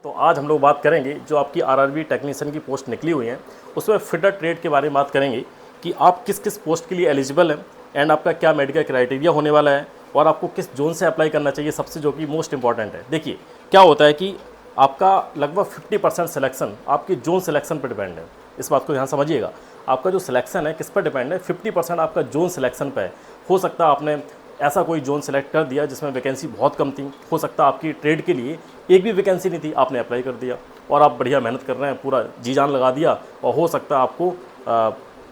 तो आज हम लोग बात करेंगे जो आपकी आरआरबी टेक्नीशियन की पोस्ट निकली हुई हैं उसमें फिटर ट्रेड के बारे में बात करेंगे कि आप किस किस पोस्ट के लिए एलिजिबल हैं एंड आपका क्या मेडिकल क्राइटेरिया होने वाला है और आपको किस जोन से अप्लाई करना चाहिए, सबसे जो कि मोस्ट इंपॉर्टेंट है। देखिए क्या होता है कि आपका लगभग 50% सिलेक्शन आपकी जोन सिलेक्शन पर डिपेंड है। इस बात को ध्यान समझिएगा, आपका जो सिलेक्शन है किस पर डिपेंड है, 50% आपका जोन सिलेक्शन पे है। हो सकता है आपने ऐसा कोई जोन सेलेक्ट कर दिया जिसमें वैकेंसी बहुत कम थी, हो सकता है आपकी ट्रेड के लिए एक भी वैकेंसी नहीं थी, आपने अप्लाई कर दिया और आप बढ़िया मेहनत कर रहे हैं, पूरा जी जान लगा दिया और हो सकता है आपको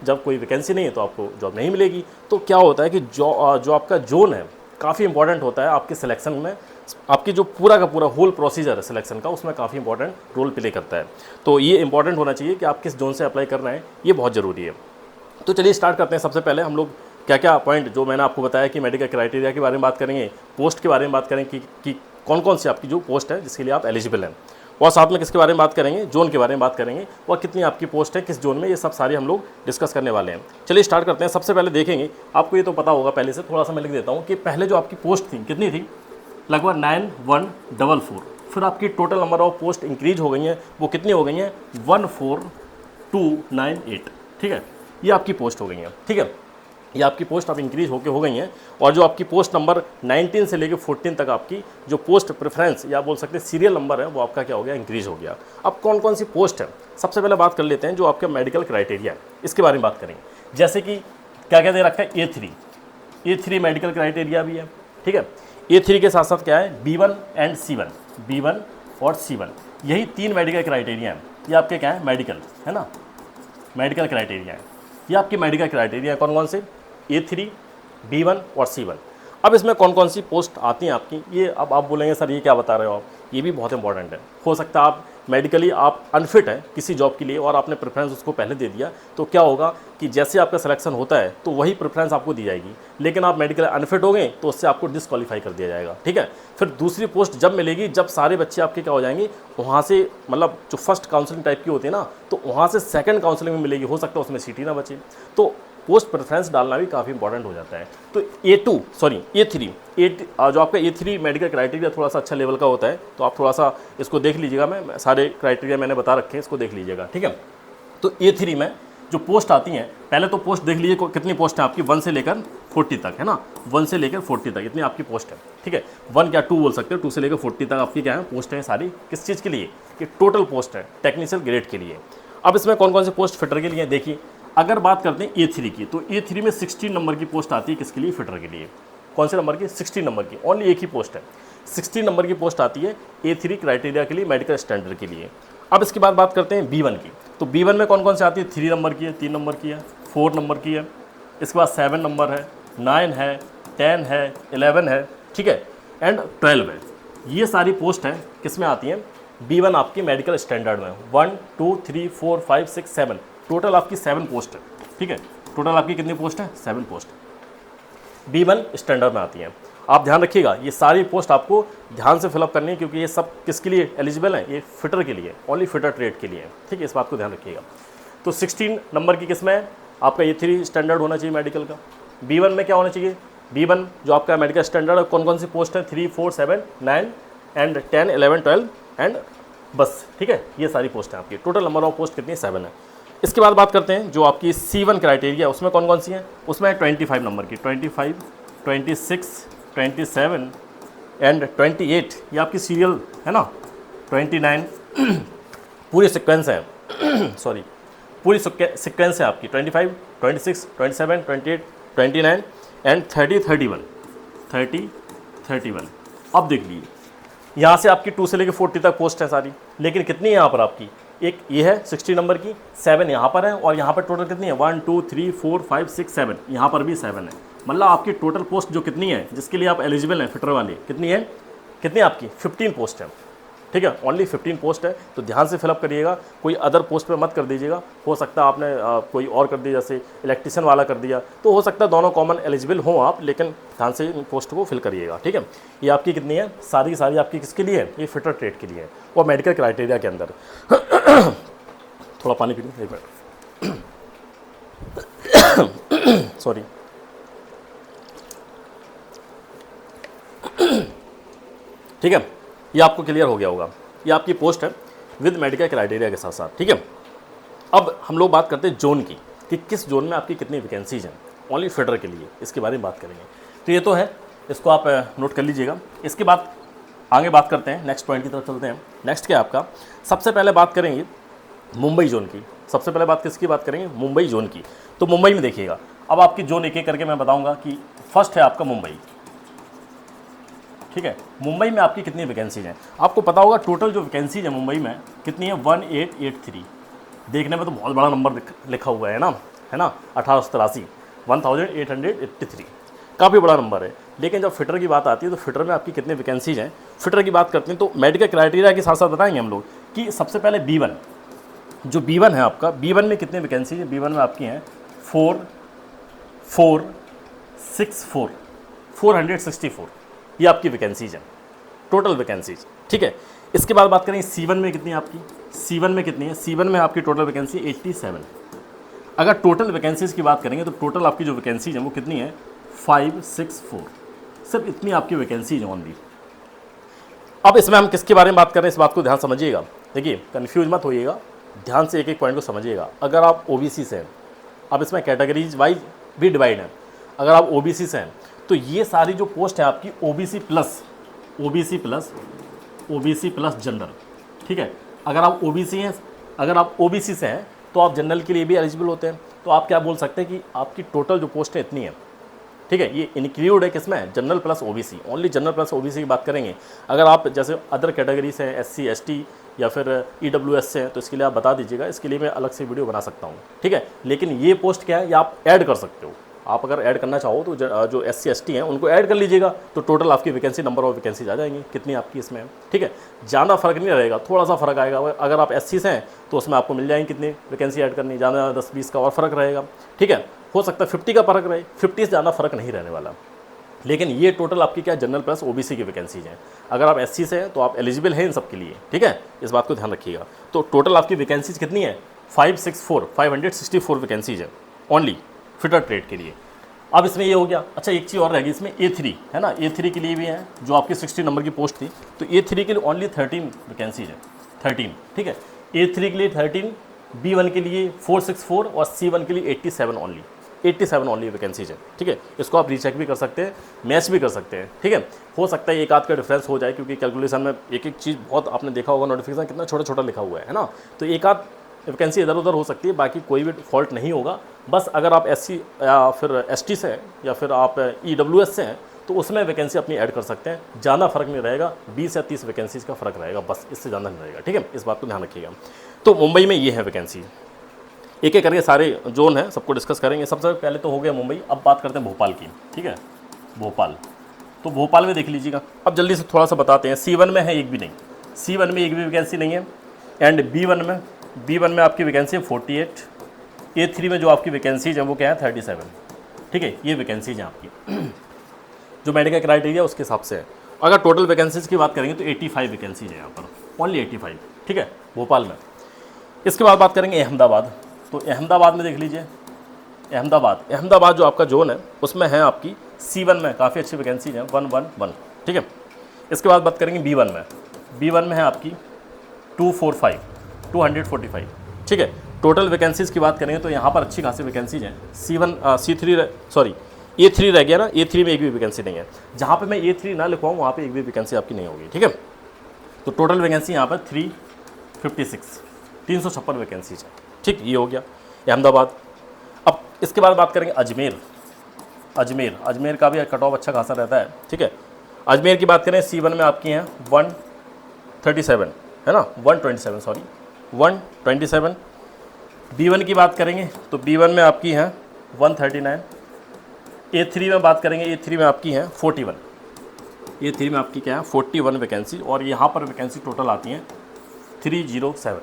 जब कोई वैकेंसी नहीं है तो आपको जॉब नहीं मिलेगी। तो क्या होता है कि जो आपका जोन है काफ़ी इंपॉर्टेंट होता है आपके सिलेक्शन में। आपकी जो पूरा का पूरा होल प्रोसीजर है सिलेक्शन का उसमें काफ़ी इंपॉर्टेंट रोल प्ले करता है। तो ये इंपॉर्टेंट होना चाहिए कि आप किस जोन से अप्लाई कर रहे हैं, ये बहुत ज़रूरी है। तो चलिए स्टार्ट करते हैं। सबसे पहले हम लोग क्या क्या पॉइंट जो मैंने आपको बताया कि मेडिकल क्राइटेरिया के बारे में बात करेंगे, पोस्ट के बारे में बात करेंगे कि कौन कौन सी आपकी जो पोस्ट है जिसके लिए आप एलिजिबल हैं, और साथ में किसके बारे में बात करेंगे, जोन के बारे में बात करेंगे और कितनी आपकी पोस्ट है किस जोन में, ये सब सारे हम लोग डिस्कस करने वाले हैं। चलिए स्टार्ट करते हैं। सबसे पहले देखेंगे, आपको ये तो पता होगा पहले से, थोड़ा सा मैं लिख देता हूँ कि पहले जो आपकी पोस्ट थी कितनी थी, लगभग 9144। फिर आपकी total number of post increase हो गई हैं, वो कितनी हो गई हैं 14298। ठीक है, ये आपकी पोस्ट हो गई हैं। ठीक है, ये आपकी पोस्ट अब इंक्रीज होके हो गई हैं। और जो आपकी पोस्ट नंबर 19 से लेकर 14 तक आपकी जो पोस्ट प्रेफरेंस या बोल सकते हैं सीरियल नंबर है वो आपका क्या हो गया, इंक्रीज हो गया। अब कौन कौन सी पोस्ट है, सबसे पहले बात कर लेते हैं जो आपका मेडिकल क्राइटेरिया है, इसके बारे में बात करेंगे। जैसे कि क्या क्या दे रखा है, A3 मेडिकल क्राइटेरिया भी है। ठीक है, A3 के साथ साथ क्या है B1 एंड C1, B1 और C1, यही 3 मेडिकल क्राइटेरिया हैं। ये आपके क्या है, मेडिकल है ना, मेडिकल क्राइटेरिया है। ये आपकी मेडिकल क्राइटेरिया कौन कौन से, A3, B1 और C1। अब इसमें कौन कौन सी पोस्ट आती हैं आपकी, ये अब आप बोलेंगे सर ये क्या बता रहे हो आप, ये भी बहुत इंपॉर्टेंट है। हो सकता है आप मेडिकली आप अनफिट हैं किसी जॉब के लिए और आपने प्रेफरेंस उसको पहले दे दिया, तो क्या होगा कि जैसे आपका सिलेक्शन होता है तो वही प्रेफरेंस आपको दी जाएगी, लेकिन आप मेडिकल अनफिट हो गए तो उससे आपको डिस्क्वालीफाई कर दिया जाएगा। ठीक है, फिर दूसरी पोस्ट जब मिलेगी जब सारे बच्चे आपके क्या हो जाएंगे, वहाँ से मतलब जो फर्स्ट काउंसलिंग टाइप की होती है ना, तो वहाँ से सेकंड काउंसलिंग में मिलेगी, हो सकता है उसमें सीट ही ना बचे। तो पोस्ट प्रेफरेंस डालना भी काफ़ी इंपॉर्टेंट हो जाता है। तो A3 जो आपका A3 मेडिकल क्राइटेरिया थोड़ा सा अच्छा लेवल का होता है, तो आप थोड़ा सा इसको देख लीजिएगा, मैं सारे क्राइटेरिया मैंने बता रखे हैं, इसको देख लीजिएगा। ठीक है, तो A3 में जो पोस्ट आती हैं, पहले तो पोस्ट देख लीजिए कितनी पोस्ट है आपकी, 1 से लेकर 40 तक है ना, 1 से लेकर 40 तक इतनी आपकी पोस्ट है। ठीक है, 1 क्या 2 बोल सकते हो, 2 से लेकर 40 तक आपकी क्या है पोस्ट है सारी, किस चीज़ के लिए, ये टोटल पोस्ट है टेक्निकल ग्रेड के लिए। अब इसमें कौन कौन सी पोस्ट फिटर के लिए, देखिए अगर बात करते हैं A3 की, तो A3 में 16 नंबर की पोस्ट आती है, किसके लिए, फिटर के लिए। कौन से नंबर की, 16 नंबर की, ओनली एक ही पोस्ट है, 16 नंबर की पोस्ट आती है A3 क्राइटेरिया के लिए, मेडिकल स्टैंडर्ड के लिए। अब इसके बाद बात करते हैं B1 की, तो B1 में कौन कौन से आती है, 3 नंबर की है, 3 नंबर की है, 4 नंबर की है, इसके बाद 7 नंबर है, 9 है, 10 है, 11 है, ठीक है, एंड 12 है। ये सारी पोस्ट हैं किस में आती हैं, B1 आपकी मेडिकल स्टैंडर्ड में। 1 2 3 4 5 6 7 टोटल आपकी 7 पोस्ट है। ठीक है, टोटल आपकी कितनी पोस्ट है, 7 पोस्ट B1 स्टैंडर्ड में आती हैं। आप ध्यान रखिएगा, ये सारी पोस्ट आपको ध्यान से फिलअप करनी है, क्योंकि ये सब किसके लिए एलिजिबल हैं, ये फिटर के लिए, ओनली फिटर ट्रेड के लिए। ठीक है, इस बात को ध्यान रखिएगा। तो 16 नंबर की किस में है, आपका A3 स्टैंडर्ड होना चाहिए मेडिकल का। B1 में क्या होना चाहिए, B1 जो आपका मेडिकल स्टैंडर्ड है, कौन कौन सी पोस्ट है, 3 4 7 9 एंड 10 11 12 एंड बस। ठीक है, ये सारी पोस्ट हैं आपकी, टोटल नंबर ऑफ पोस्ट कितनी, 7 है। इसके बाद बात करते हैं जो आपकी C1 क्राइटेरिया, उसमें कौन कौन सी हैं, उसमें है 25 नंबर की, 25 26 27 एंड 28, ये आपकी सीरियल है ना, 29 पूरी सीक्वेंस है सॉरी पूरी सीक्वेंस है आपकी, 25 26 27 28 29 एंड 30 31। अब देख लीजिए, यहाँ से आपकी 2 से लेकर 40 तक पोस्ट है सारी, लेकिन कितनी है यहाँ पर आपकी, एक ये है 60 नंबर की, 7 यहाँ पर है, और यहाँ पर टोटल कितनी है, 1 2 3 4 5 6 7, यहाँ पर भी 7 है। मतलब आपकी टोटल पोस्ट जो कितनी है जिसके लिए आप एलिजिबल हैं फिटर वाली, कितनी है, कितनी आपकी 15 पोस्ट है। ठीक है, ओनली 15 पोस्ट है, तो ध्यान से फिलअप करिएगा, कोई अदर पोस्ट पे मत कर दीजिएगा। हो सकता है आपने कोई और कर दिया, जैसे इलेक्ट्रिशियन वाला कर दिया, तो हो सकता है दोनों कॉमन एलिजिबल हो आप, लेकिन ध्यान से इन पोस्ट को फिल करिएगा। ठीक है, ये आपकी कितनी है, सारी की सारी आपकी किसके लिए है, ये फिटर ट्रेड के लिए है, और मेडिकल क्राइटेरिया के अंदर। थोड़ा पानी पी लूँ, एक मिनट सॉरी। ठीक है, ये आपको क्लियर हो गया होगा। ये आपकी पोस्ट है विद मेडिकल क्राइटेरिया के साथ साथ, ठीक है। अब हम लोग बात करते हैं जोन की, कि किस जोन में आपकी कितनी वैकेंसीज हैं ओनली फिटर के लिए, इसके बारे में बात करेंगे। तो ये तो है, इसको आप नोट कर लीजिएगा। इसके बाद आगे बात करते हैं, नेक्स्ट पॉइंट की तरफ चलते हैं। नेक्स्ट क्या है आपका, सबसे पहले बात करेंगे मुंबई जोन की। सबसे पहले बात किसकी बात करेंगे, मुंबई जोन की। तो मुंबई में देखिएगा, अब आपकी जोन एक एक करके मैं बताऊंगा कि फर्स्ट है आपका मुंबई, ठीक है। मुंबई में आपकी कितनी वैकेंसीज हैं, आपको पता होगा टोटल जो वैकेंसीज है मुंबई में कितनी है, 1883। देखने में तो बहुत बड़ा नंबर लिखा हुआ है ना, 1883, 1883 काफ़ी बड़ा नंबर है। लेकिन जब फिटर की बात आती है तो फिटर में आपकी कितनी वैकेंसीज हैं, फिटर की बात करते हैं तो मेडिकल क्राइटेरिया के साथ साथ बताएंगे हम लोग कि सबसे पहले B1, जो B1 है आपका, B1 में कितने वैकेंसीज हैं, B1 में आपकी हैं 464, ये आपकी वैकेंसीज हैं, टोटल वैकेंसीज, ठीक है। इसके बाद बात करें C1 में कितनी है आपकी, C1 में कितनी है, C1 में आपकी टोटल वैकेंसी 87। अगर टोटल वैकेंसीज की बात करेंगे तो टोटल आपकी जो वैकेंसीज हैं वो कितनी है, 564, सिर्फ इतनी आपकी वैकेंसीज है ओनली। अब इसमें हम किसके बारे में बात कर रहे हैं, इस बात को ध्यान समझिएगा। देखिए कंफ्यूज मत होइएगा, ध्यान से एक एक पॉइंट को समझिएगा। अगर आप OBC से हैं, अब इसमें कैटेगरीज वाइज भी डिवाइड है। अगर आप OBC से हैं तो ये सारी जो पोस्ट है आपकी OBC प्लस जनरल, ठीक है। अगर आप OBC से हैं तो आप जनरल के लिए भी एलिजिबल होते हैं। तो आप क्या बोल सकते हैं कि आपकी टोटल जो पोस्ट है इतनी है, ठीक है। ये इंक्लूड है किसमें, general plus OBC, only general plus OBC की बात करेंगे। अगर आप जैसे अदर कैटेगरी से हैं, SC ST या फिर EWS से हैं, तो इसके लिए आप बता दीजिएगा, इसके लिए मैं अलग से वीडियो बना सकता हूँ, ठीक है। लेकिन ये पोस्ट क्या है, ये आप ऐड कर सकते हो। आप अगर ऐड करना चाहो तो जो SC ST हैं उनको ऐड कर लीजिएगा, तो टोटल आपकी वैकेंसी, नंबर ऑफ वैकेंसीज आ जाएंगी कितनी आपकी इसमें, ठीक है। ज़्यादा फर्क नहीं रहेगा, थोड़ा सा फर्क आएगा। अगर आप SC से हैं तो उसमें आपको मिल जाएंगी कितनी वैकेंसी ऐड करनी, ज़्यादा 10-20 का और फर्क रहेगा, ठीक है। हो सकता है 50 का फर्क रहे, 50 से ज़्यादा फर्क नहीं रहने वाला। लेकिन ये टोटल आपकी क्या, जनरल प्लस OBC की वैकेंसीज हैं। अगर आप SC से हैं तो आप एलिजिबल हैं इन सब के लिए, ठीक है। इस बात को ध्यान रखिएगा। तो टोटल आपकी वैकेंसीज कितनी है, 564 वैकेंसीज है ओनली फिटर ट्रेड के लिए। अब इसमें ये हो गया। अच्छा एक चीज़ और रहेगी इसमें, A3 है ना, A3 के लिए भी है, जो आपकी 60 नंबर की पोस्ट थी, तो A3 के लिए ओनली 13 वैकेंसीज है, 13, ठीक है। A3 के लिए 13, B1 के लिए 464 और C1 के लिए 87 ओनली वैकेंसीज है, ठीक है। इसको आप रीचेक भी कर सकते हैं, मैच भी कर सकते हैं, ठीक है। हो सकता है एक आध का डिफरेंस हो जाए, क्योंकि कैलकुलेशन में एक एक चीज़ बहुत आपने देखा होगा, नोटिफिकेशन कितना छोटा छोटा लिखा हुआ है ना, तो एक आध वैकेंसी इधर उधर हो सकती है, बाकी कोई भी फॉल्ट नहीं होगा। बस अगर आप SC या फिर ST से हैं या फिर आप EWS से हैं तो उसमें वैकेंसी अपनी ऐड कर सकते हैं, ज़्यादा फर्क नहीं रहेगा, 20 या 30 वैकेंसीज का फर्क रहेगा, बस इससे ज़्यादा नहीं रहेगा, ठीक है। इस बात को ध्यान रखिएगा। तो मुंबई में ये है वैकेंसी, एक एक करके सारे जोन है सबको डिस्कस करेंगे। सबसे पहले तो हो गया मुंबई, अब बात करते हैं भोपाल की, ठीक है। भोपाल, तो भोपाल में देख लीजिएगा, अब जल्दी से थोड़ा सा बताते हैं। C1 में है एक भी नहीं, C1 में एक भी वैकेंसी नहीं है। एंड B1 में आपकी वैकेंसी है 48। A3 में जो आपकी वैकेंसीज है वो क्या है, 37, ठीक है। ये वैकेंसीज हैं आपकी जो मेडिकल क्राइटेरिया उसके हिसाब से है। अगर टोटल वैकेंसीज की बात करेंगे तो 85 वैकेंसीज है यहाँ पर, ओनली 85, ठीक है, भोपाल में। इसके बाद बात करेंगे अहमदाबाद। तो अहमदाबाद में देख लीजिए, अहमदाबाद जो आपका जोन है उसमें है आपकी C1 में काफ़ी अच्छी वैकेंसीज हैं, 111, ठीक है। इसके बाद बात करेंगे B1 में है आपकी 245, ठीक है। टोटल वैकेंसीज़ की बात करेंगे तो यहाँ पर अच्छी खासी वैकेंसीज हैं। A3 रह गया ना, A3 में एक भी वैकेंसी नहीं है। जहाँ पे मैं A3 ना लिखवाऊँ वहाँ पे एक भी वैकेंसी आपकी नहीं होगी, ठीक है। तो टोटल वैकेंसी यहाँ पर 356 वैकेंसीज है, ठीक। ये हो गया अहमदाबाद। अब इसके बाद बात करेंगे अजमेर का भी कट ऑफ अच्छा खासा रहता है, ठीक है। अजमेर की बात करें C1 में आपकी हैं 137, है ना, 127। B1 की बात करेंगे तो B1 में आपकी हैं 139। A3 में बात करेंगे, A3 में आपकी हैं 41। A3 में आपकी क्या है, 41 वैकेंसी, और यहाँ पर वैकेंसी टोटल आती हैं 307।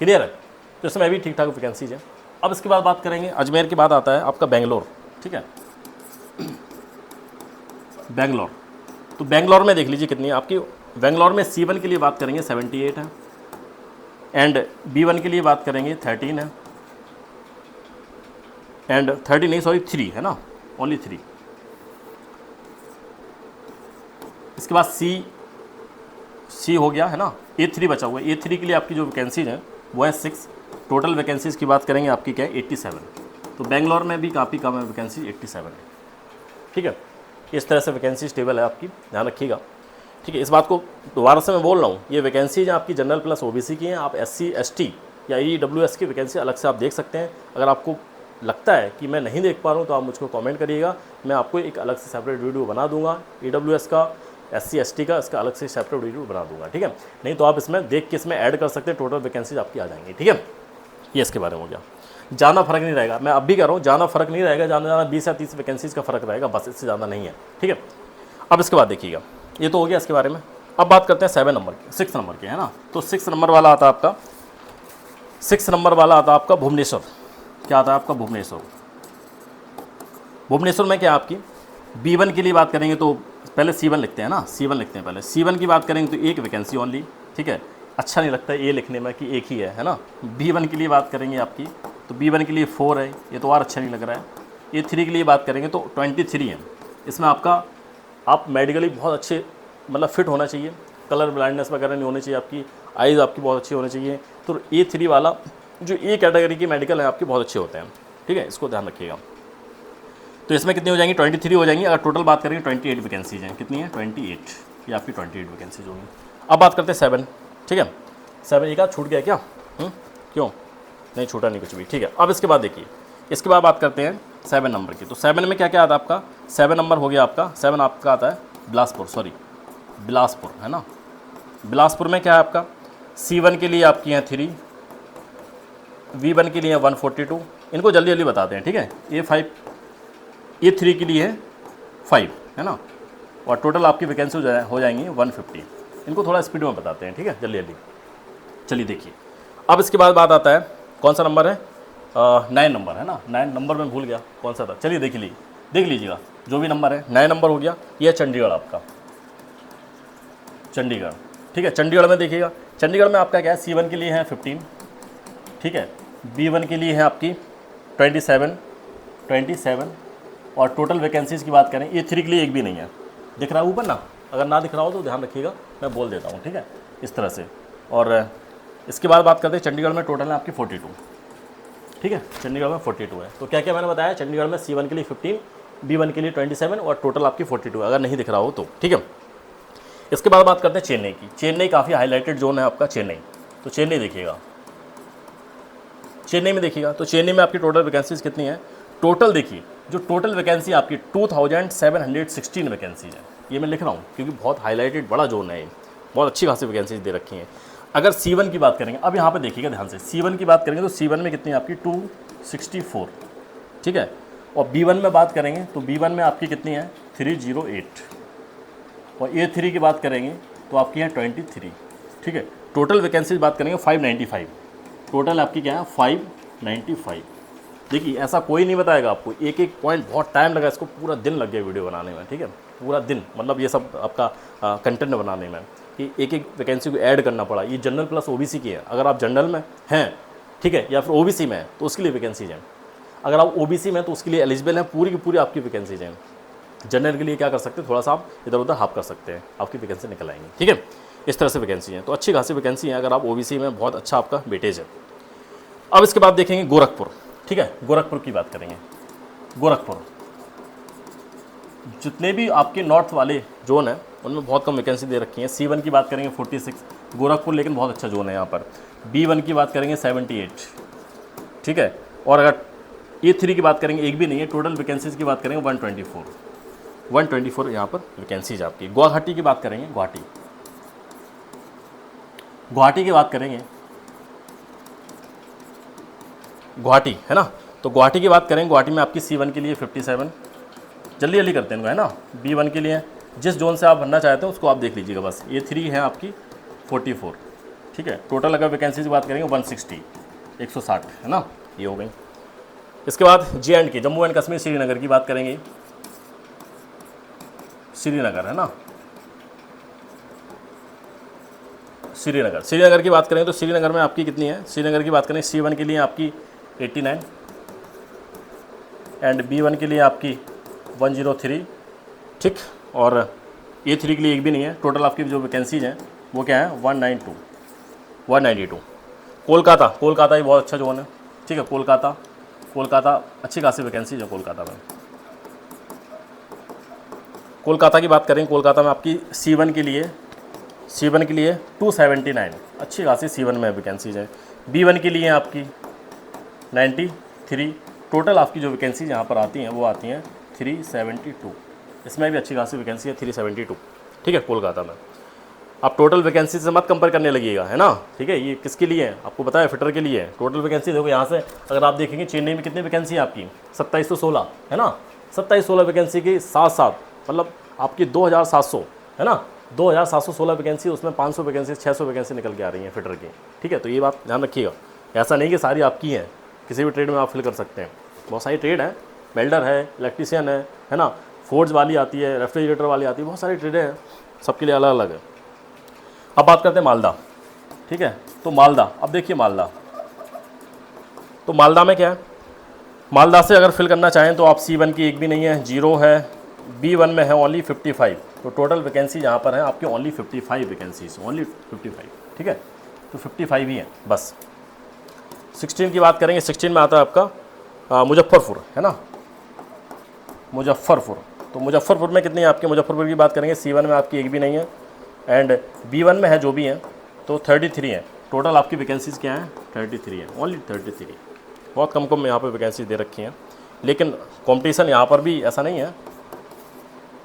क्लियर है। तो इसमें भी ठीक ठाक वैकेंसीज है। अब इसके बाद बात करेंगे, अजमेर के बाद आता है आपका बेंगलोर, ठीक है। बेंगलोर, तो बेंगलोर में देख लीजिए कितनी है आपकी। बेंगलोर में C1 के लिए बात करेंगे 78 है, एंड B1 के लिए बात करेंगे 13 है, एंड 3 है ना, ओनली 3। इसके बाद सी हो गया है ना, A3 बचा हुआ है। A3 के लिए आपकी जो वैकेंसीज हैं वो है 6। टोटल वैकेंसीज़ की बात करेंगे आपकी क्या है 87। तो बेंगलोर में भी काफ़ी कम है वैकेंसी, 87 है। ठीक है, इस तरह से वैकेंसी टेबल है आपकी, ध्यान रखिएगा। ठीक है, इस बात को दोबारा से मैं बोल रहा हूँ, ये वैकेंसीज आपकी जनरल प्लस OBC की हैं। आप SC ST या EWS की वैकेंसी अलग से आप देख सकते हैं। अगर आपको लगता है कि मैं नहीं देख पा रहा हूँ तो आप मुझको कमेंट करिएगा, मैं आपको एक अलग से सेपरेट वीडियो बना दूंगा। EWS का, SC ST का, इसका अलग से सेपरेट वीडियो बना दूंगा। ठीक है, नहीं तो आप इसमें देख के इसमें ऐड कर सकते हैं, टोटल वैकेंसीज आपकी आ जाएंगी। ठीक है, ये इसके बारे में हो गया। ज़्यादा फर्क नहीं रहेगा, मैं अब भी कह रहा हूँ, ज़्यादा फर्क नहीं रहेगा, ज़्यादा 20 या 30 वैकेंसीज़ का फर्क रहेगा, बस, इससे ज़्यादा नहीं है। ठीक है, अब इसके बाद देखिएगा, ये तो हो गया इसके बारे में। अब बात करते हैं 7 नंबर की, 6 नंबर के, है ना। तो 6 नंबर वाला आता है आपका, 6 नंबर वाला आता है आपका भुवनेश्वर। क्या आता है आपका? भुवनेश्वर। भुवनेश्वर में क्या आपकी B1 के लिए बात करेंगे तो पहले C1 लिखते हैं ना, C1 लिखते हैं पहले। C1 की बात करेंगे तो एक वैकेंसी ओनली। ठीक है, अच्छा नहीं लगता ये लिखने में कि एक ही है ना। B1 के लिए बात करेंगे आपकी तो B1 के लिए 4 है, ये तो और अच्छा नहीं लग रहा है। A3 के लिए बात करेंगे तो 23 है। इसमें आपका आप मेडिकली बहुत अच्छे मतलब फिट होना चाहिए, कलर ब्लाइंडनेस वगैरह नहीं होनी चाहिए, आपकी आइज़ आपकी बहुत अच्छी होनी चाहिए। तो A3 वाला जो A कैटेगरी की मेडिकल है आपके बहुत अच्छे होते हैं। ठीक है, इसको ध्यान रखिएगा। तो इसमें कितनी हो जाएंगी? 23 हो जाएंगी। अगर टोटल बात करेंगे 28 वैकेंसीज हैं। कितनी है? 28, ये आपकी 28 वैकेंसीज होंगी। अब बात करते हैं 7। ठीक है, 7 एक आध छूट गया क्या? क्यों नहीं छूटा? नहीं कुछ भी। ठीक है, अब इसके बाद देखिए, इसके बाद बात करते हैं 7 नंबर की। तो 7 में क्या क्या आता है आपका? 7 नंबर हो गया आपका, 7 आपका आता है बिलासपुर, बिलासपुर, है ना। बिलासपुर में क्या है आपका? C1 के लिए आपकी हैं 3, V1 के लिए 142। इनको जल्दी जल्दी बताते हैं। ठीक है, A5, A3 के लिए है 5, है ना। और टोटल आपकी वैकेंसी हो जाएंगी 150। इनको थोड़ा स्पीड में बताते हैं। ठीक है, जल्दी जल्दी। चलिए देखिए, अब इसके बाद बात आता है, कौन सा नंबर है? 9 नंबर, है ना। 9 नंबर में भूल गया कौन सा था। चलिए देख लीजिएगा जो भी नंबर है। 9 नंबर हो गया, ये है चंडीगढ़ आपका, चंडीगढ़। ठीक है, चंडीगढ़ में देखिएगा, चंडीगढ़ में आपका क्या है? C1 के लिए है 15। ठीक है, B1 के लिए है आपकी 27। और टोटल वैकेंसीज़ की बात करें, A3 के लिए एक भी नहीं है। दिख रहा है ऊपर ना? अगर ना दिख रहा हो तो ध्यान रखिएगा, मैं बोल देता हूँ। ठीक है, इस तरह से। और इसके बाद बात करते हैं चंडीगढ़ में टोटल है आपकी 42। ठीक है, चंडीगढ़ में 42 है। तो क्या क्या मैंने बताया? चंडीगढ़ में C1 के लिए 15, B1 के लिए 27 और टोटल आपकी 42, अगर नहीं दिख रहा हो तो। ठीक है, इसके बाद बात करते हैं चेन्नई की। चेन्नई काफ़ी हाईलाइटेड जोन है आपका, चेन्नई। तो चेन्नई देखिएगा, चेन्नई में देखिएगा तो चेन्नई में आपकी टोटल वैकेंसीज कितनी है? टोटल देखिए, जो टोटल वैकेंसी आपकी 2716 वैकेंसीज है। ये मैं लिख रहा हूँ क्योंकि बहुत हाईलाइटेड बड़ा जोन है, ये बहुत अच्छी खासी वैकेंसीज दे रखी हैं। अगर C1 की बात करेंगे, अब यहाँ पे देखिएगा ध्यान से, C1 की बात करेंगे तो C1 में कितनी है आपकी? 264। ठीक है, और B1 में बात करेंगे तो B1 में आपकी कितनी है? 308। और A3 की बात करेंगे तो आपकी है 23। ठीक है, टोटल वैकेंसीज बात करेंगे 595। टोटल आपकी क्या है? 595। देखिए, ऐसा कोई नहीं बताएगा आपको, एक एक पॉइंट बहुत टाइम लगा, इसको पूरा दिन लग गया वीडियो बनाने में। ठीक है, पूरा दिन, मतलब ये सब आपका कंटेंट बनाने में, कि एक एक वैकेंसी को ऐड करना पड़ा। ये जनरल प्लस OBC की है। अगर आप जनरल में हैं, ठीक है, या फिर OBC में है तो उसके लिए वैकेंसीज हैं। अगर आप OBC में तो उसके लिए एलिजिबल हैं, पूरी की पूरी आपकी वैकेंसीज हैं। जनरल के लिए क्या कर सकते हैं? थोड़ा सा आप इधर उधर हाफ कर सकते हैं, आपकी वैकेंसी निकल आएंगी। ठीक है, इस तरह से वैकेंसी हैं। तो अच्छी खासी वैकेंसी है अगर आप OBC में, बहुत अच्छा आपका वेटेज है। अब इसके बाद देखेंगे गोरखपुर। ठीक है, गोरखपुर की बात करेंगे। गोरखपुर, जितने भी आपके नॉर्थ वाले जोन हैं उनमें बहुत कम वैकेंसी दे रखी है। C1 की बात करेंगे 46, गोरखपुर लेकिन बहुत अच्छा जोन है यहाँ पर। B1 की बात करेंगे 78। ठीक है, और अगर A3 की बात करेंगे एक भी नहीं है। टोटल वैकेंसीज की बात करेंगे 124 यहाँ पर वैकेंसीज आपकी। गुवाहाटी की बात करेंगे, गुवाहाटी की बात करेंगे, गुवाहाटी, है ना। तो गुवाहाटी की बात करेंगे, गुवाहाटी में आपकी C1 के लिए 57। जल्दी जल्दी करते हैं इनको, है ना। B1 के लिए जिस जोन से आप भरना चाहते हैं उसको आप देख लीजिएगा बस। A3 है आपकी 44। ठीक है, टोटल अगर वैकेंसीज की बात करेंगे 160, 160, है ना, ये हो गई। इसके बाद J&K, जम्मू एंड कश्मीर, श्रीनगर की बात करेंगे। श्रीनगर, है ना, श्रीनगर की बात करें तो श्रीनगर में आपकी कितनी है? श्रीनगर की बात करें C1 के लिए आपकी 89 एंड B1 के लिए आपकी 103। ठीक, और A3 के लिए एक भी नहीं है। टोटल आपकी जो वैकेंसीज हैं वो क्या है 192। कोलकाता, कोलकाता ही बहुत अच्छा जोन है, ठीक है। कोलकाता, कोलकाता अच्छी खासी वैकेंसीज है कोलकाता में। कोलकाता की बात करें, कोलकाता में आपकी C1 के लिए 279 अच्छी खासी C1 में वैकेंसीज है। B1 के लिए आपकी 93। टोटल आपकी जो वैकेंसीज यहाँ पर आती हैं वो आती हैं 372। इसमें भी अच्छी खासी वैकेंसी है 372, ठीक है, कोलकाता में। आप टोटल वैकेंसी से मत कंपेयर करने लगिएगा, है ना, ठीक है। ये किसके लिए है आपको पता है, फिटर के लिए है। टोटल वैकेंसी देखो यहाँ से अगर आप देखेंगे चेन्नई में कितनी वैकेंसी है आपकी 2716, है ना। 2716 वैकेंसी के साथ साथ मतलब आपकी 2700, है ना, 2716 वैकेंसी, उसमें 500 वैकेंसी 600 वैकेंसी निकल के आ रही हैं फिटर की, ठीक है। तो ये बात ध्यान रखिएगा, ऐसा नहीं कि सारी आपकी हैं, किसी भी ट्रेड में आप फिल कर सकते हैं। बहुत सारी ट्रेड है, वेल्डर है, इलेक्ट्रीशियन है ना, फोर्ज वाली आती है, रेफ्रिजरेटर वाली आती है, बहुत सारी ट्रेडें हैं, सबके लिए अलग अलग है। अब बात करते हैं मालदा, ठीक है। तो मालदा, अब देखिए मालदा, तो मालदा में क्या है, मालदा से अगर फिल करना चाहें तो आप C1 की एक भी नहीं है, 0 है। B1 में है ओनली 55। तो टोटल वैकेंसी यहाँ पर है आपकी ओनली 55 वैकेंसीज, ओनली 55, ठीक है। तो 55 ही है बस। 16 की बात करेंगे, 16 में आता है आपका मुजफ्फरपुर, है ना, मुजफ्फरपुर। तो मुजफ्फरपुर में कितनी है आपके, मुजफ्फरपुर की बात करेंगे, C1 में आपकी एक भी नहीं है, एंड B1 में है जो भी है तो 33 है। टोटल आपकी वैकेंसीज क्या है 33 है, ओनली 33। बहुत कम कम यहाँ पे वैकेंसी दे रखी हैं, लेकिन कंपटीशन यहाँ पर भी ऐसा नहीं है,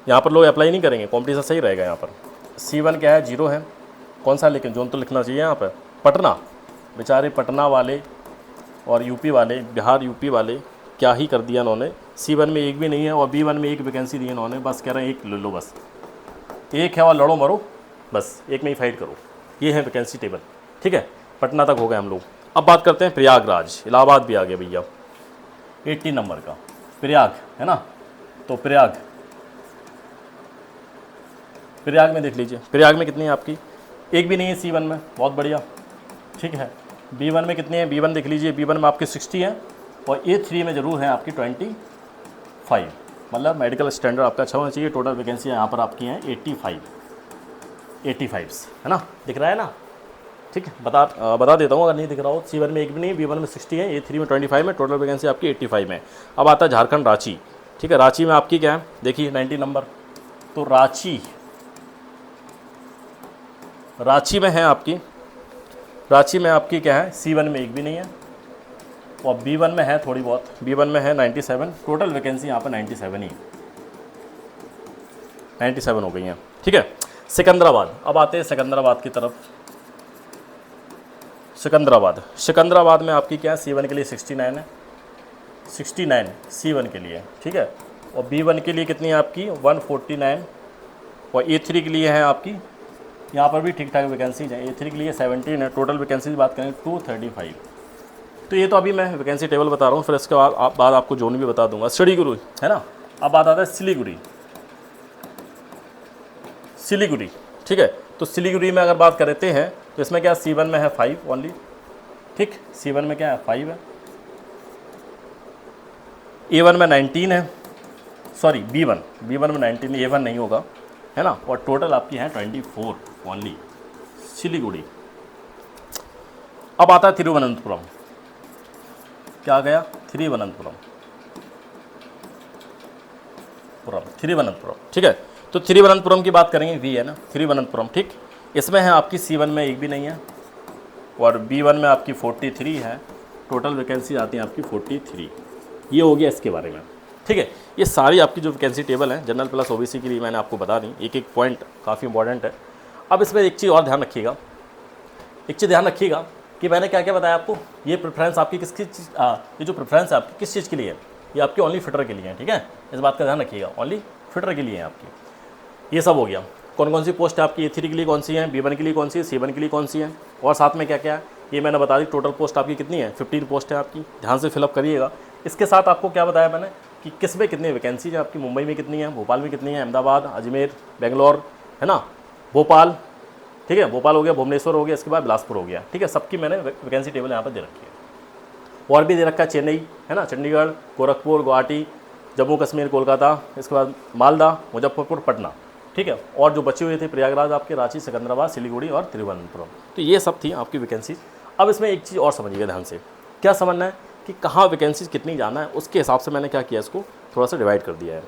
यहाँ पर लोग अप्लाई नहीं करेंगे, कंपटीशन सही रहेगा यहाँ पर। C1 क्या है 0 है, कौन सा, लेकिन जोन तो लिखना चाहिए यहाँ पर, पटना। बेचारे पटना वाले और यूपी वाले, बिहार यूपी वाले क्या ही कर दिया इन्होंने। C1 में एक भी नहीं है और B1 में एक वैकेंसी दी है इन्होंने, बस कह रहे हैं एक ले लो, बस एक है और लड़ो मरो, बस एक में ही फाइट करो। ये है वैकेंसी टेबल, ठीक है। पटना तक हो गए हम लोग। अब बात करते हैं प्रयागराज, इलाहाबाद भी आ गया भैया 80 नंबर का, प्रयाग, है ना। तो प्रयाग में देख लीजिए, प्रयाग में कितनी है आपकी, एक भी नहीं है C1 में, बहुत बढ़िया, ठीक है। B1 में कितनी है, B1 देख लीजिए, B1 में आपकी 60 है और A3 में ज़रूर है आपकी 25, मतलब मेडिकल स्टैंडर्ड आपका अच्छा होना चाहिए। टोटल वैकेंसी यहाँ पर आपकी हैं 85, है ना, दिख रहा है ना, ठीक है। बता देता हूँ अगर नहीं दिख रहा हो। C1 में एक भी नहीं, B1 में 60 है, A3 में 25 है, टोटल वैकेंसी आपकी 85 में। अब आता है झारखंड, रांची, ठीक है। रांची में आपकी क्या है, देखिए 90 नंबर। तो रांची में है आपकी, रांची में आपकी क्या है, C1 में एक भी नहीं है और B1 में है थोड़ी बहुत, B1 में है 97। टोटल वैकेंसी यहाँ पर 97 ही, 97 हो गई हैं, ठीक है। सिकंदराबाद, अब आते हैं सिकंदराबाद की तरफ। सिकंदराबाद में आपकी क्या है, C1 के लिए 69 है, 69 C1 के लिए, ठीक है। और B1 के लिए कितनी है आपकी 149 और A3 के लिए है आपकी, यहाँ पर भी ठीक ठाक वैकेंसीज है। A3 के लिए 17 है। टोटल वैकेंसी की बात करें 235। तो ये तो अभी मैं वैकेंसी टेबल बता रहा हूँ, फिर इसके बाद आपको जोन भी बता दूंगा। सिलीगुड़ी, है ना। अब बात आता है सिलीगुड़ी, ठीक है। तो सिलीगुड़ी में अगर बात करते हैं तो इसमें क्या C1 में है 5 ओनली, ठीक। C1 में क्या है 5 है, A1 में 19 है, सॉरी B1 में 19, A1 नहीं होगा, है ना। और टोटल आपकी है 24 ओनली सिलीगुड़ी। अब आता है तिरुवनंतपुरम, क्या गया, तिरुवनंतपुरम, ठीक है। तो तिरुवनंतपुरम की बात करेंगे, V है ना, तिरुवनंतपुरम, ठीक। इसमें है आपकी C1 में एक भी नहीं है और B1 में आपकी 43 है। टोटल वैकेंसी आती है आपकी 43। ये हो गया इसके बारे में, ठीक है। ये सारी आपकी जो वैकेंसी टेबल है जनरल प्लस OBC के लिए मैंने आपको बता दी, एक एक पॉइंट काफ़ी इंपॉर्टेंट है। अब इसमें एक चीज़ और ध्यान रखिएगा, कि मैंने क्या क्या बताया आपको। ये प्रेफरेंस आपकी किस चीज़, ये जो प्रेफरेंस है आपकी किस चीज़ के लिए है, ये आपकी ओनली फिटर के लिए है, ठीक है। इस बात का ध्यान रखिएगा, ओनली फिटर के लिए है आपकी। ये सब हो गया, कौन कौन सी पोस्ट है आपकी, A3 के लिए कौन सी है, B1 के लिए कौन सी है, C1 के लिए कौन सी है, और साथ में क्या क्या है ये मैंने बता दी। टोटल पोस्ट आपकी कितनी है, 15 पोस्ट है आपकी, ध्यान से फिलअप करिएगा। इसके साथ आपको क्या बताया मैंने कि किस में कितनी वैकेंसी है आपकी, मुंबई में कितनी है, भोपाल में कितनी है, अहमदाबाद, अजमेर, बेंगलोर, है ना, भोपाल, ठीक है। भोपाल हो गया, भुवनेश्वर हो गया, इसके बाद बिलासपुर हो गया, ठीक है। सबकी मैंने वैकेंसी टेबल यहाँ पर दे रखी है। और भी दे रखा है चेन्नई, है ना, चंडीगढ़, गोरखपुर, गुवाहाटी, जम्मू कश्मीर, कोलकाता, इसके बाद मालदा, मुजफ्फरपुर, पटना, ठीक है। और जो बचे हुए थे प्रयागराज आपके, रांची, सिकंदराबाद, सिलीगुड़ी और तिरुवनंतपुरम। तो ये सब थी आपकी वैकेंसीज। अब इसमें एक चीज़ और समझिएगा ध्यान से, क्या समझना है कि कहाँ वैकेंसीज कितनी जाना है, उसके हिसाब से मैंने क्या किया, इसको थोड़ा सा डिवाइड कर दिया है।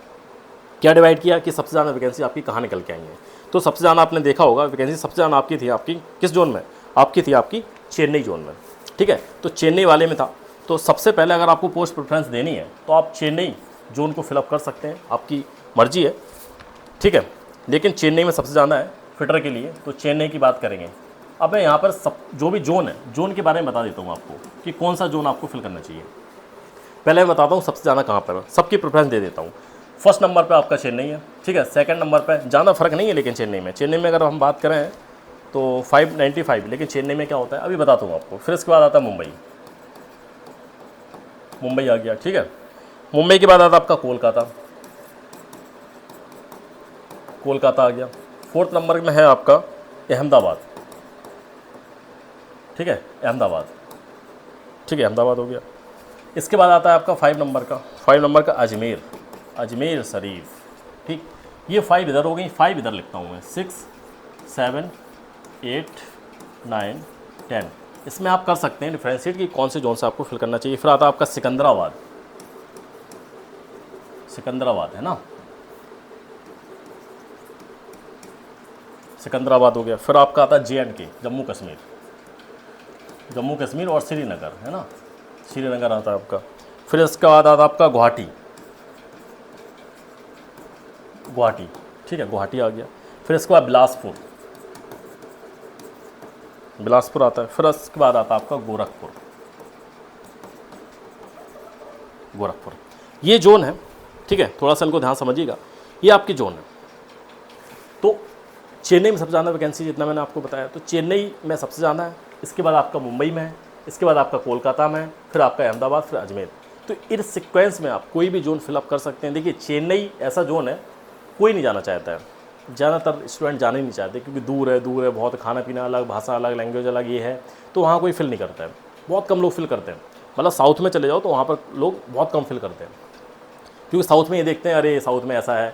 क्या डिवाइड किया कि सबसे ज़्यादा वैकेंसी आपकी कहाँ निकल के आई है। तो सबसे ज़्यादा आपने देखा होगा वैकेंसी सबसे ज़्यादा आपकी थी, आपकी किस जोन में, आपकी थी आपकी चेन्नई जोन में, ठीक है। तो चेन्नई वाले में था। तो सबसे पहले अगर आपको पोस्ट प्रेफरेंस देनी है तो आप चेन्नई जोन को फिलअप कर सकते हैं, आपकी मर्जी है, ठीक है। लेकिन चेन्नई में सबसे ज़्यादा है फिटर के लिए, तो चेन्नई की बात करेंगे। अब मैं यहाँ पर सब जो भी जोन है, जोन के बारे में बता देता हूँ आपको कि कौन सा जोन आपको फिल करना चाहिए। पहले मैं बताता हूँ सबसे ज़्यादा कहाँ पर है, सबकी प्रेफरेंस दे देता हूँ। फर्स्ट नंबर पे आपका चेन्नई है, ठीक है। सेकंड नंबर पे ज़्यादा फर्क नहीं है, लेकिन चेन्नई में अगर हम बात करें तो 595, लेकिन चेन्नई में क्या होता है अभी बताता हूँ आपको। फिर इसके बाद आता है मुंबई आ गया, ठीक है। मुंबई के बाद आता है आपका कोलकाता आ गया। फोर्थ नंबर में है आपका अहमदाबाद, ठीक है, अहमदाबाद हो गया। इसके बाद आता है आपका 5 नंबर का अजमेर शरीफ, ठीक। ये 5 इधर हो गई, 5 इधर लिखता हूँ मैं, 6, 7, 8, 9, 10। इसमें आप कर सकते हैं डिफ्रेंशिएट कि कौन से जोन से आपको फिल करना चाहिए। फिर आता है आपका सिकंदराबाद है ना, सिकंदराबाद हो गया। फिर आपका आता है JNK, जम्मू कश्मीर और श्रीनगर, है ना, श्रीनगर आता है आपका। फिर इसके बाद आता है आपका गुवाहाटी, ठीक है, गुवाहाटी आ गया। फिर इसके बाद बिलासपुर आता है। फिर इसके बाद आता है आपका गोरखपुर। ये जोन है, ठीक है, थोड़ा सा इनको ध्यान समझिएगा, ये आपकी जोन है। तो चेन्नई में सबसे ज़्यादा वैकेंसी जितना मैंने आपको बताया, तो चेन्नई में सबसे ज़्यादा है। इसके बाद आपका मुंबई में है, इसके बाद आपका कोलकाता में है, फिर आपका अहमदाबाद, फिर अजमेर। तो इस सीक्वेंस में आप कोई भी जोन फिलअप कर सकते हैं। देखिए चेन्नई ऐसा जोन है कोई नहीं जाना चाहता है, ज़्यादातर स्टूडेंट जाने नहीं चाहते, क्योंकि दूर है बहुत, खाना पीना अलग, भाषा अलग, लैंग्वेज अलग, ये है, तो वहाँ कोई फिल नहीं करता है, बहुत कम लोग फिल करते हैं। मतलब साउथ में चले जाओ तो वहाँ पर लोग बहुत कम फिल करते हैं, क्योंकि साउथ में ये देखते हैं अरे साउथ में ऐसा है।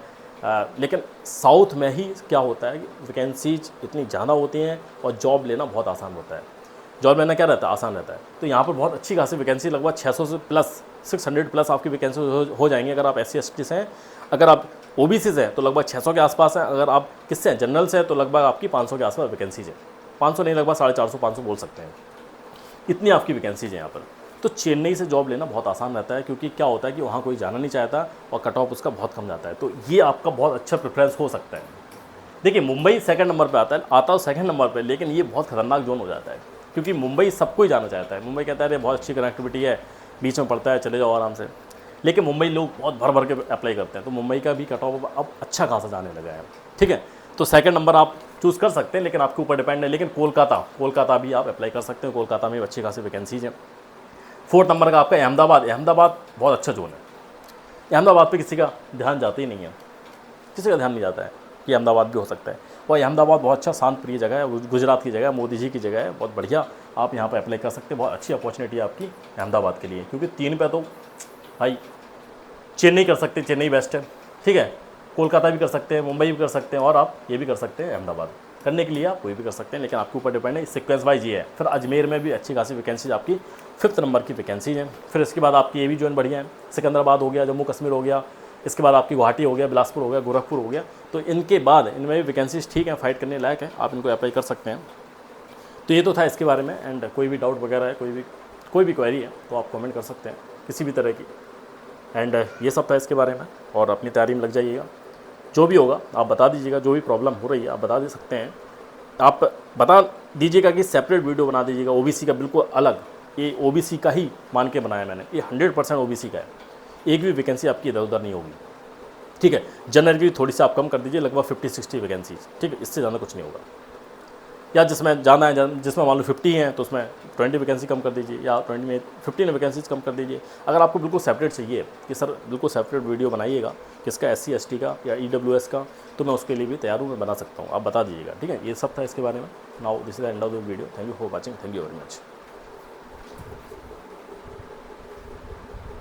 लेकिन साउथ में ही क्या होता है कि वैकेंसीज इतनी ज़्यादा होती हैं और जॉब लेना बहुत आसान होता है। जॉब लेना क्या रहता है, आसान रहता है। तो यहाँ पर बहुत अच्छी खासी वैकेंसी, लगभग 600 से प्लस, 600 प्लस आपकी वैकेंसी हो जाएंगी। अगर आप SC ST से हैं, अगर आप OBC से हैं तो लगभग 600 के आसपास है। अगर आप किससे हैं, जनरल से है, तो लगभग आपकी 500 के आसपास वैकेंसीज है। 500 नहीं, लगभग 450, 500 बोल सकते हैं, इतनी आपकी वैकेंसीज है यहाँ पर। तो चेन्नई से जॉब लेना बहुत आसान रहता है, क्योंकि क्या होता है कि वहाँ कोई जाना नहीं चाहता और कट ऑफ उसका बहुत कम जाता है। तो ये आपका बहुत अच्छा प्रेफरेंस हो सकता है। देखिए मुंबई सेकंड नंबर पे आता है सेकंड नंबर पे, लेकिन ये बहुत खतरनाक जोन हो जाता है, क्योंकि मुंबई सबको ही जाना चाहता है। मुंबई कहता है अरे बहुत अच्छी कनेक्टिविटी है, बीच में पड़ता है, चले जाओ आराम से। लेकिन मुंबई लोग बहुत भर भर के अप्लाई करते हैं, तो मुंबई का भी कट ऑफ अब अच्छा खासा जाने लगा है, ठीक है। तो सेकंड नंबर आप चूज़ कर सकते हैं, लेकिन आपके ऊपर डिपेंड है। लेकिन कोलकाता भी आप अप्लाई कर सकते हैं, कोलकाता में अच्छी खासी वैकेंसीज हैं। फोर्थ नंबर का आपका अहमदाबाद बहुत अच्छा जोन है। अहमदाबाद पे किसी का ध्यान जाता ही नहीं है, किसी का ध्यान नहीं जाता है कि अहमदाबाद भी हो सकता है। और अहमदाबाद बहुत अच्छा शांत प्रिय जगह है, गुजरात की जगह है, मोदी जी की जगह है, बहुत बढ़िया। आप यहाँ पर अप्लाई कर सकते हैं, बहुत अच्छी अपॉर्चुनिटी है आपकी अहमदाबाद के लिए, क्योंकि 3 पे तो भाई चेन्नई कर सकते हैं, चेन्नई बेस्ट है, ठीक है। कोलकाता भी कर सकते हैं, मुंबई भी कर सकते हैं, और आप ये भी कर सकते हैं अहमदाबाद। करने के लिए आप कोई भी कर सकते हैं, लेकिन आपके ऊपर डिपेंड है, सीक्वेंस वाइज ये है। फिर अजमेर में भी अच्छी खासी वैकेंसीज आपकी 5th नंबर की वैकेंसीज हैं। फिर इसके बाद आपकी ये भी जोन बढ़िया है, सिकंदराबाद हो गया, जम्मू कश्मीर हो गया, इसके बाद आपकी गुवाहाटी हो गया, बिलासपुर हो गया, गोरखपुर हो गया। तो इनके बाद इनमें भी वैकेंसीज ठीक है, फाइट करने लायक है, आप इनको अप्लाई कर सकते हैं। तो ये तो था इसके बारे में। एंड कोई भी डाउट वगैरह है, कोई भी क्वेरी है तो आप कमेंट कर सकते हैं किसी भी तरह की। एंड ये सब था इसके बारे में, और अपनी तैयारी में लग जाइएगा। जो भी होगा आप बता दीजिएगा, जो भी प्रॉब्लम हो रही है आप बता दे सकते हैं। आप बता दीजिएगा कि सेपरेट वीडियो बना दीजिएगा, OBC का बिल्कुल अलग, ये OBC का ही मान के बनाया मैंने, ये 100% OBC का है, एक भी वैकेंसी आपकी इधर उधर नहीं होगी, ठीक है। जनरल की थोड़ी सी आप कम कर दीजिए, लगभग 50-60 वैकेंसीज, ठीक है, इससे ज़्यादा कुछ नहीं होगा। या जिसमें ज़्यादा है, जिसमें मान लो 50 हैं तो उसमें 20 वैकेंसी कम कर दीजिए, या 20 में 15 वैकेंसीज कम कर दीजिए। अगर आपको बिल्कुल सेपरेट चाहिए कि सर बिल्कुल सेपरेट वीडियो बनाइएगा किसका, SC ST का या EWS का, तो मैं उसके लिए भी तैयार हूँ, मैं बना सकता हूँ, आप बता दीजिएगा, ठीक है। ये सब था इसके बारे में। Now this is the end of the video. Thank you for watching, thank you very much.